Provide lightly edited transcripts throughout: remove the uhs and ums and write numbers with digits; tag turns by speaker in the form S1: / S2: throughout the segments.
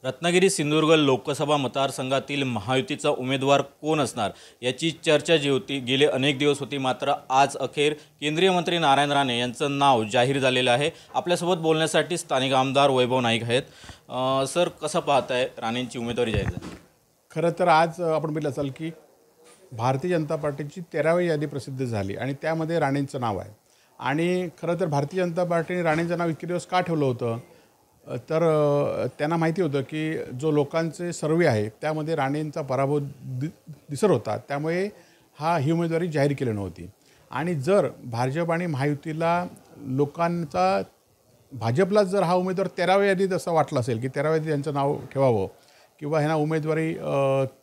S1: रत्नागिरी सिंधुदुर्ग लोकसभा मतदारसंघातील महायुतीचा उमेदवार कोण असणार याची चर्चा जी होती गेले अनेक दिवस होती। मात्र आज अखेर केंद्रीय मंत्री नारायण राणे यांचं नाव जाहीर झालेलं आहे। आपल्यासोबत बोलण्यासाठी स्थानिक आमदार वैभव नाईक आहेत। सर, कसं पाहताय राणेंची उमेदवारी जाहीर झाली?
S2: खरं तर आज आपण बघितलं असाल की भारतीय जनता पार्टीची 13वी यादी प्रसिद्ध झाली आणि त्यामध्ये राणेंचं नाव आहे। आणि खरं तर भारतीय जनता पार्टीने राणेंचं नाव इतके दिवस का ठेवलं होतं तर त्यांना माहिती होतं की जो लोकांचे सर्वे आहे त्यामध्ये राणेंचा पराभव दिसत होता, त्यामुळे ही उमेदवारी जाहीर केली नव्हती। आणि जर भाजप आणि महायुतीला लोकांचा भाजपला जर हा उमेदवार 13व्या यादीत असं वाटलं असेल की 13व्या यादीत यांचं नाव ठेवावं किंवा ह्यांना उमेदवारी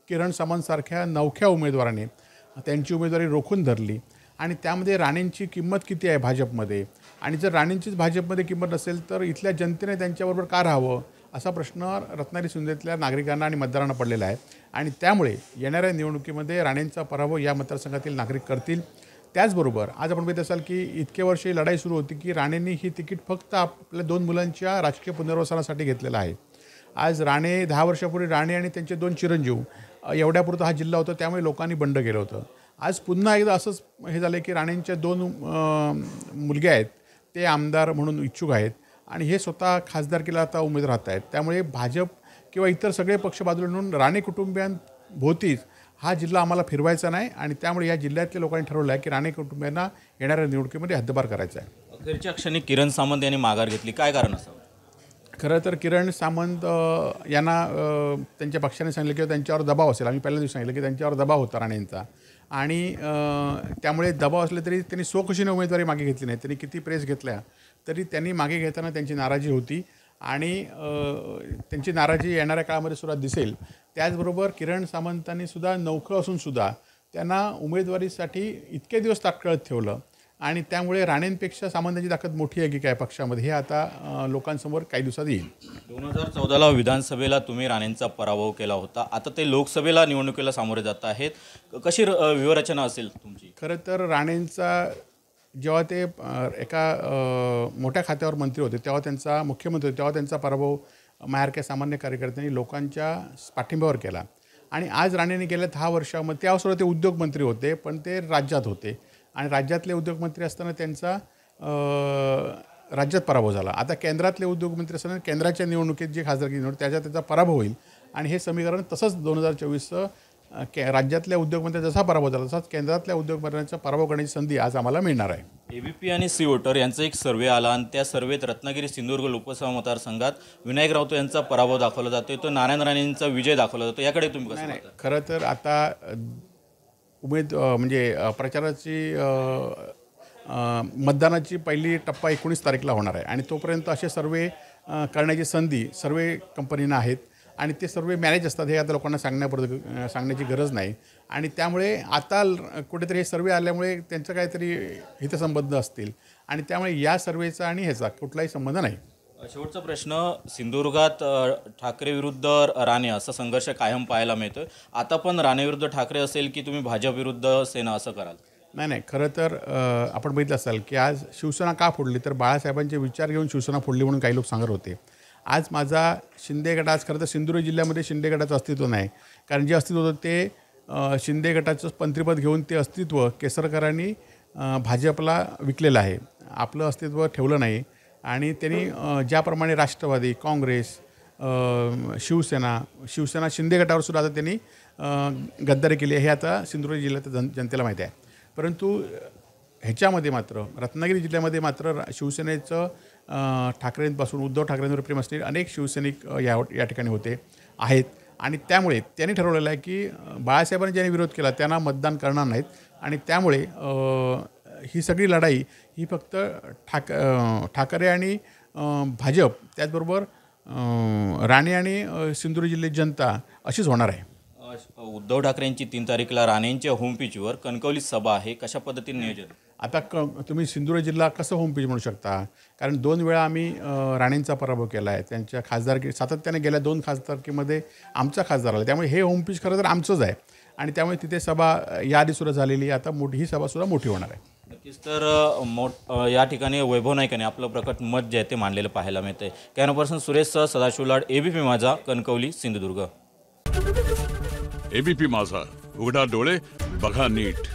S2: किरण सामंतसारख्या नवख्या उमेदवाराने त्यांची उमेदवारी रोखून धरली आणि त्यामध्ये राणेंची किंमत किती आहे भाजपमध्ये, आणि जर राणेंचीच भाजपमध्ये किंमत असेल तर इथल्या जनतेने त्यांच्याबरोबर का राहावं असा प्रश्न रत्नागिरी सिंधुदुर्गातल्या नागरिकांना आणि मतदारांना पडलेला आहे। आणि त्यामुळे येणाऱ्या निवडणुकीमध्ये राणेंचा पराभव या मतदारसंघातील नागरिक करतील। त्याचबरोबर आज आपण बघत असाल की इतके वर्ष ही लढाई सुरू होती की राणेंनी ही तिकीट फक्त आपल्या 2 मुलांच्या राजकीय पुनर्वसनासाठी घेतलेलं आहे। आज राणे 10 वर्षापूर्वी राणे आणि त्यांचे 2 चिरंजीव एवढ्यापुरता हा जिल्हा होता, त्यामुळे लोकांनी बंड केलं होतं। आज पुन्हा एकदा असंच हे झालं की राणेंच्या 2 मुलगे आहेत ते आमदार म्हणून इच्छुक आहेत आणि हे स्वतः खासदारकीला आता उमेदवार राहत आहेत। त्यामुळे भाजप किंवा इतर सगळे पक्ष बाजूला म्हणून राणे कुटुंबियांभोवतीच हा जिल्हा आम्हाला फिरवायचा नाही आणि त्यामुळे या जिल्ह्यातल्या लोकांनी ठरवलं आहे की राणे कुटुंबियांना येणाऱ्या निवडणुकीमध्ये हद्दपार करायचा आहे।
S1: अखेरच्या क्षणी किरण सामंत यांनी माघार घेतली, काय कारण असावं?
S2: खरं तर किरण सामंत यांना त्यांच्या पक्षाने सांगितलं किंवा त्यांच्यावर दबाव असेल। आम्ही पहिल्या दिवशी सांगितलं की त्यांच्यावर दबाव होता राणेंचा आणि त्यामुळे दबाव असले तरी त्यांनी स्वखुशीने उमेदवारी मागे घेतली नाही। त्यांनी किती प्रेस घेतल्या तरी त्यांनी मागे घेताना त्यांची नाराजी होती आणि त्यांची नाराजी येणाऱ्या काळामध्ये सुद्धा दिसेल। त्याचबरोबर किरण सामंतांनी सुद्धा नवखं असून सुद्धा त्यांना उमेदवारीसाठी इतके दिवस ताटकळत ठेवलं आणि त्यामुळे राणेंपेक्षा सामंतांची ताकद मोठी आहे की काय पक्षामध्ये हे आता लोकांसमोर काही दिवसात येईल।
S1: 2014ला विधानसभेला तुम्ही राणेंचा पराभव केला होता, आता ते लोकसभेला निवडणुकीला सामोरे जात आहेत, कशी व्यूहरचना असेल तुमची?
S2: खरं तर राणेंचा जेव्हा ते एका मोठ्या खात्यावर मंत्री होते तेव्हा त्यांचा मुख्यमंत्री तेव्हा त्यांचा पराभव माझ्यासारख्या सामान्य कार्यकर्त्यांनी लोकांच्या पाठिंब्यावर केला। आणि आज राणेंनी गेल्या 10 वर्षामध्ये त्यावेळेस ते उद्योगमंत्री होते, पण ते राज्यात होते आणि राज्यातले उद्योगमंत्री असताना त्यांचा राज्यात पराभव झाला। आता केंद्रातले उद्योगमंत्री असताना केंद्राच्या निवडणुकीत जी खासदारकी निवड त्याचा पराभव होईल आणि हे समीकरण तसंच 2024चं राज्यातल्या उद्योगमंत्री जसा पराभव झाला तसाच केंद्रातल्या उद्योगमंत्र्यांचा पराभव करण्याची संधी आज आम्हाला मिळणार आहे।
S1: एबीपी आणि सी वोटर यांचा एक सर्वे आला आणि त्या सर्वेत रत्नागिरी सिंधुदुर्ग लोकसभा मतदारसंघात विनायक राऊत यांचा पराभव दाखवला जातो, तो नारायण राणेंचा विजय दाखवला जातो, याकडे तुम्ही कसं पाहता?
S2: खरं तर आता म्हणजे प्रचाराची मतदानाची पहिली टप्पा 19 तारीखला होणार आहे आणि तोपर्यंत असे सर्वे करण्याची संधी सर्वे कंपनींना आहेत आणि ते सर्वे मॅनेज असतात, हे आता लोकांना सांगण्याची गरज नाही। आणि त्यामुळे आता कुठेतरी हे सर्वे आल्यामुळे त्यांचं काहीतरी हितसंबंध असतील आणि त्यामुळे या सर्वेचा आणि ह्याचा कुठलाही संबंध नाही।
S1: शेवटचा प्रश्न, सिंधुदुर्गात ठाकरे विरुद्ध राणे असा संघर्ष कायम पाहायला मिळतो, आता पण राणे विरुद्ध ठाकरे असेल की तुम्ही भाजप विरुद्ध सेना असं कराल?
S2: नाही, खरं तर आपण बघितलं असाल की आज शिवसेना का फोडली तर बाळासाहेबांचे विचार घेऊन शिवसेना फोडली म्हणून काही लोक सांगत होते। आज माझा शिंदे गट, आज खरं तर सिंधुदुर्ग जिल्ह्यामध्ये शिंदे गटाचं अस्तित्व नाही, कारण जे अस्तित्व होतं ते शिंदे गटाचं मंत्रिपद घेऊन ते अस्तित्व केसरकरांनी भाजपला विकलेलं आहे, आपलं अस्तित्व ठेवलं नाही। आणि त्यांनी ज्याप्रमाणे राष्ट्रवादी, काँग्रेस, शिवसेना शिंदे गटावर सुद्धा आता त्यांनी गद्दारी केली आहे, हे आता सिंधुदुर्ग जिल्ह्यात जनतेला माहिती आहे। परंतु ह्याच्यामध्ये मात्र रत्नागिरी जिल्ह्यामध्ये मात्र शिवसेनेचं ठाकरेंपासून उद्धव ठाकरेंवर प्रेम असलेले अनेक शिवसैनिक या ठिकाणी आहेत आणि त्यामुळे त्यांनी ठरवलेलं आहे की बाळासाहेबांनी ज्यांनी विरोध केला त्यांना मतदान करणार नाहीत आणि त्यामुळे ही सगळी लढाई ही फक्त ठाकरे आणि भाजप त्याचबरोबर राणे आणि सिंधुदुर्ग जिल्ह्याची जनता अशीच होणार आहे।
S1: उद्धव ठाकरेंची 3 तारीखला राणेंच्या होमपेजवर कणकवलीत सभा आहे, कशा पद्धतीने नियोजन?
S2: आता तुम्ही सिंधुदुर्ग जिल्हा कसं होमपेज म्हणू शकता, कारण 2 वेळा आम्ही राणेंचा पराभव केला आहे, त्यांच्या खासदारकी सातत्याने गेल्या 2 खासदारकीमध्ये आमचा खासदार आला, त्यामुळे हे होमपेज खरं तर आमचंच आहे आणि त्यामुळे तिथे सभा याआधी सुद्धा झालेली, आता ही सभासुद्धा मोठी होणार आहे।
S1: नक्कीच तर या ठिकाणी वैभव नाईक यांनी आपलं प्रकट मत जे आहे ते मांडलेलं पाहायला मिळतंय. कॅमेरापर्सन सुरेशसह सदाशिव लाड, एबीपी माझा, कणकवली, सिंधुदुर्ग.
S3: एबीपी माझा, उघडा डोळे बघा नीट.